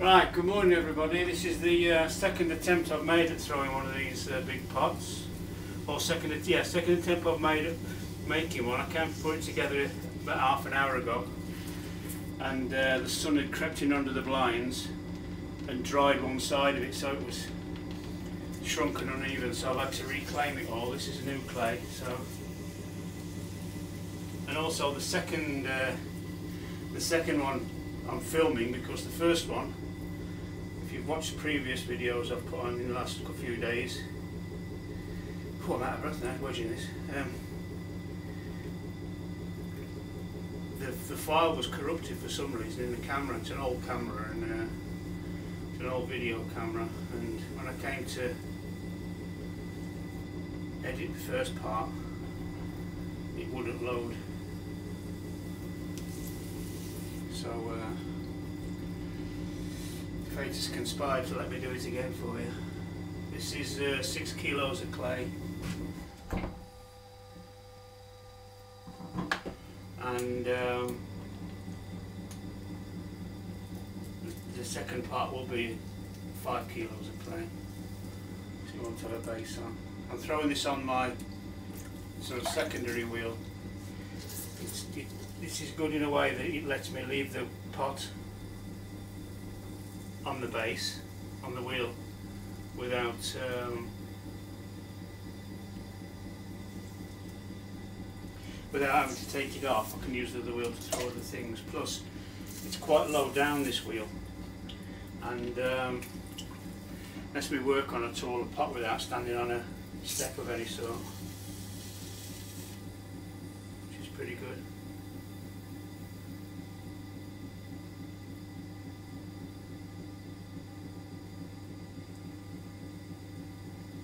Right, good morning everybody. This is the second attempt I've made at throwing one of these big pots. Or second attempt I've made at making one. I came to put it together about half an hour ago. And the sun had crept in under the blinds and dried one side of it, so it was shrunken uneven, so I've had to reclaim it all. This is new clay, so. And also the second one I'm filming, because the first one, if you've watched previous videos I've put on in the last few days, I'm out of breath now watching this. The file was corrupted for some reason in the camera. It's an old camera, and it's an old video camera, and when I came to edit the first part, it wouldn't load. So fate has conspired to let me do it again for you. This is 6 kilos of clay, and the second part will be 5 kilos of clay. So you want to have a base on. I'm throwing this on my sort of secondary wheel. This is good in a way that it lets me leave the pot on the base, on the wheel, without having to take it off. I can use the other wheel to throw other things. Plus, it's quite low down, this wheel, and lets me work on a taller pot without standing on a step of any sort, which is pretty good.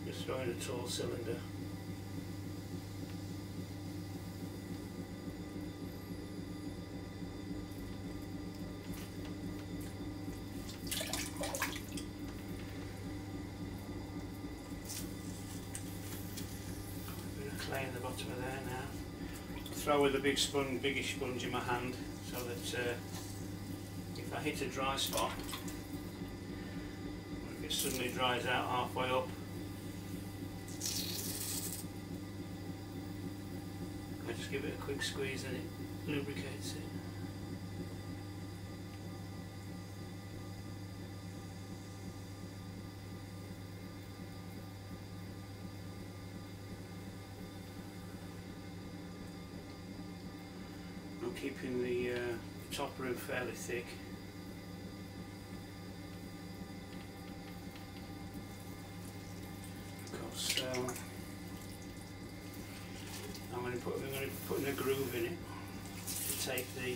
Just throwing a tall cylinder. Clay in the bottom of there now. Throw with a big sponge, biggish sponge in my hand, so that if I hit a dry spot, or if it suddenly dries out halfway up, I just give it a quick squeeze and it lubricates it. I'm keeping the top rim fairly thick. Because I'm going to be putting a groove in it to take the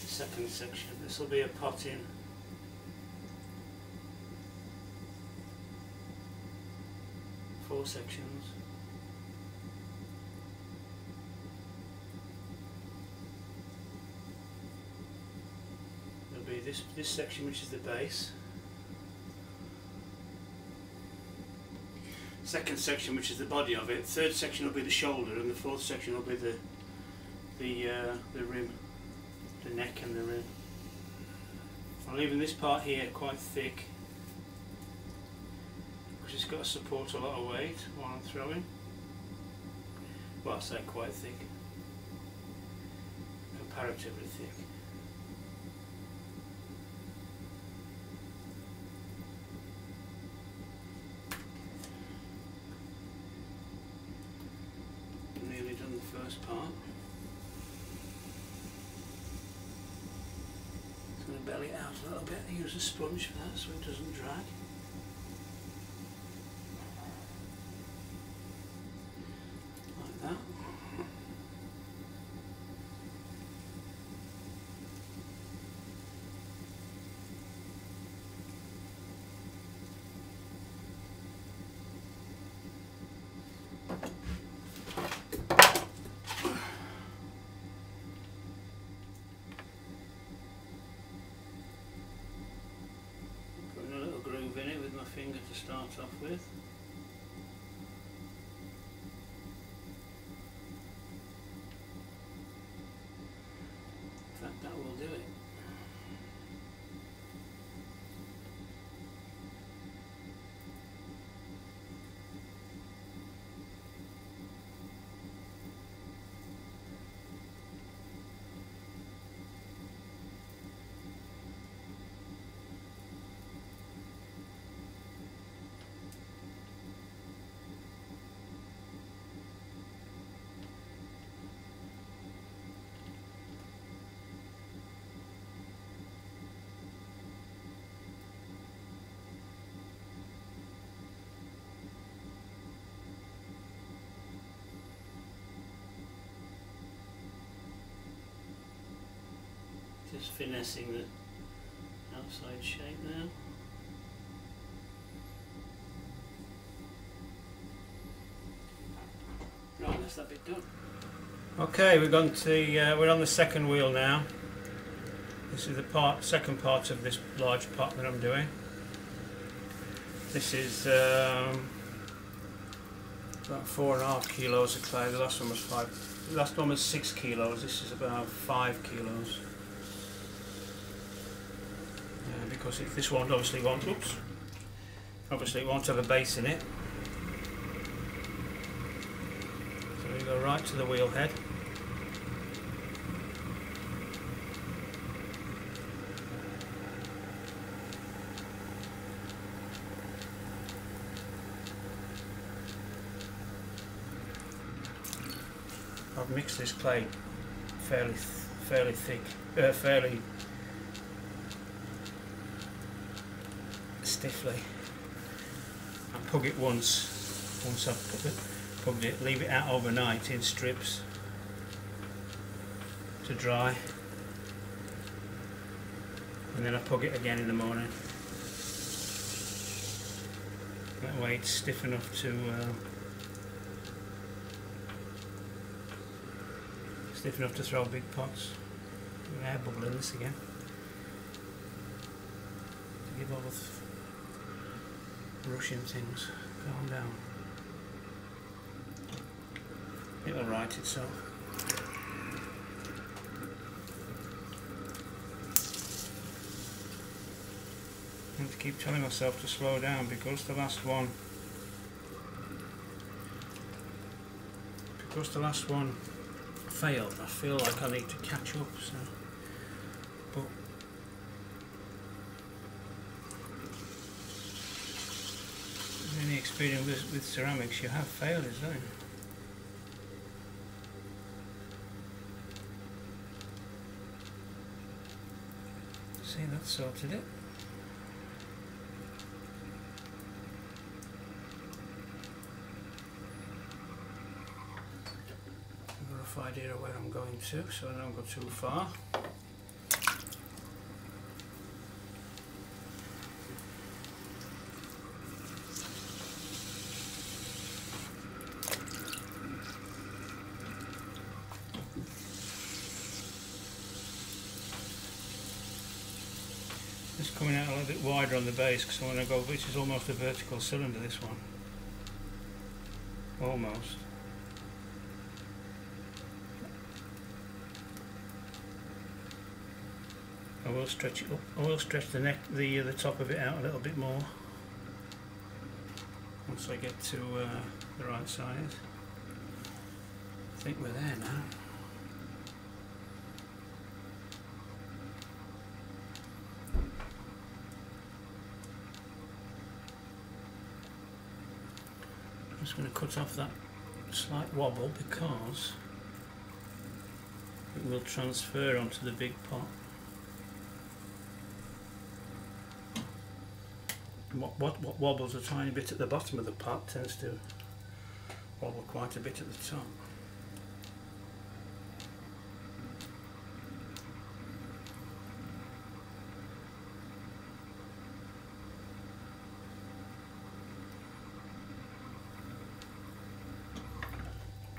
second section. This will be a pot in 4 sections. There'll be this section, which is the base. Second section, which is the body of it. Third section will be the shoulder, and the fourth section will be the rim, the neck and the rim. I'm leaving this part here quite thick, because it's got to support a lot of weight while I'm throwing. Well, I say quite thick, comparatively thick. Nearly done the first part. I'm going to belly it out a little bit and use a sponge for that so it doesn't drag. Like that. In it with my finger to start off with. In fact, that will do it. Just finessing the outside shape now. Right, that's that bit done. Okay, we're on the second wheel now. This is the second part of this large pot that I'm doing. This is about 4.5 kilos of clay. The last one was 5. The last one was 6 kilos. This is about 5 kilos. Because this one obviously won't have a base in it. So we go right to the wheel head. I've mixed this clay fairly thick, fairly stiffly. I pug it once I've pugged it, leave it out overnight in strips to dry, and then I pug it again in the morning. That way it's stiff enough to throw big pots. Air bubble in this again to give all the Russian things calm down. It'll right itself. I have to keep telling myself to slow down because the last one failed. I feel like I need to catch up, so but with any experience with ceramics, you have failures, don't you? See, that sorted it. Idea of where I'm going to, so I don't go too far. It's coming out a little bit wider on the base because I want to go, which is almost a vertical cylinder, this one. Almost. I will stretch it up. I will stretch the top of it out a little bit more once I get to the right size. I think we're there now. I'm just going to cut off that slight wobble because it will transfer onto the big pot. What wobbles a tiny bit at the bottom of the pot tends to wobble quite a bit at the top.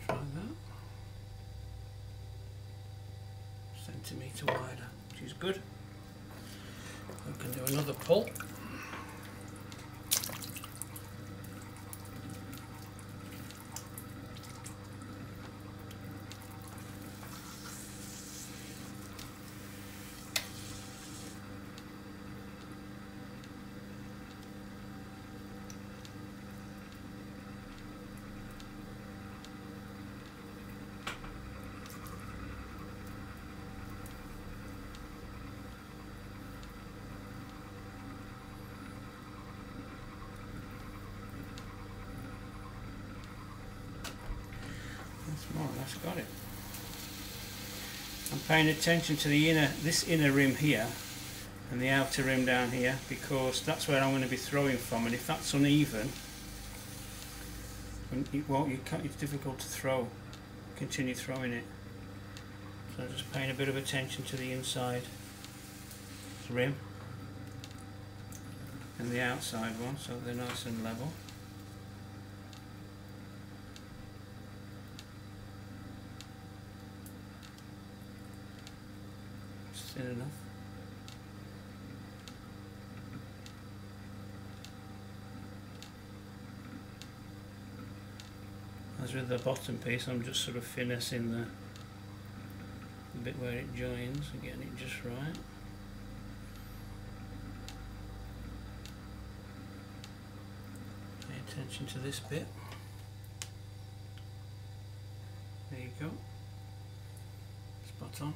Try that. Centimetre wider, which is good. We can do another pull. More or less got it. I'm paying attention to this inner rim here and the outer rim down here because that's where I'm going to be throwing from, and if that's uneven, it's difficult to continue throwing it. So I'm just paying a bit of attention to the inside rim and the outside one, so they're nice and level. It's thin enough. As with the bottom piece, I'm just sort of finessing the bit where it joins and getting it just right. Pay attention to this bit. There you go. Spot on.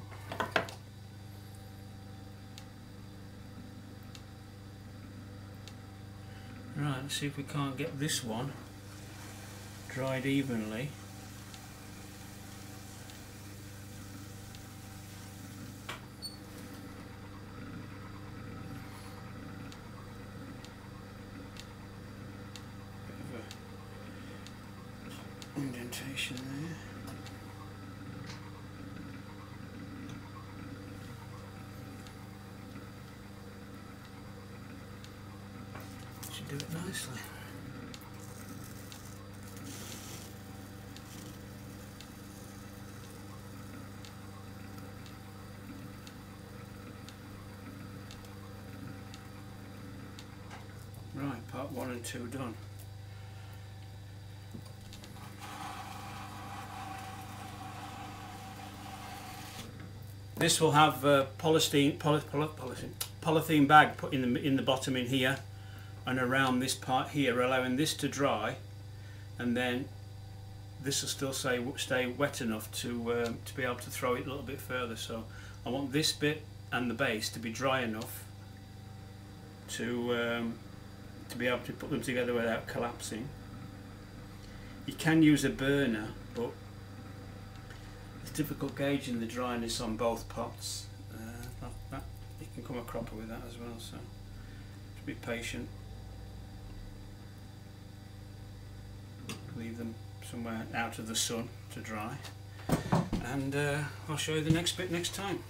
Right, let's see if we can't get this one dried evenly. Bit of a indentation there. Should do it nicely. Right, part 1 and 2 done. This will have a polythene bag put in the bottom in here and around this part here, allowing this to dry, and then this will still stay wet enough to be able to throw it a little bit further. So I want this bit and the base to be dry enough to be able to put them together without collapsing. You can use a burner, but it's difficult gauging the dryness on both pots. You can come a cropper with that as well, so just be patient. Leave them somewhere out of the sun to dry, and I'll show you the next bit next time.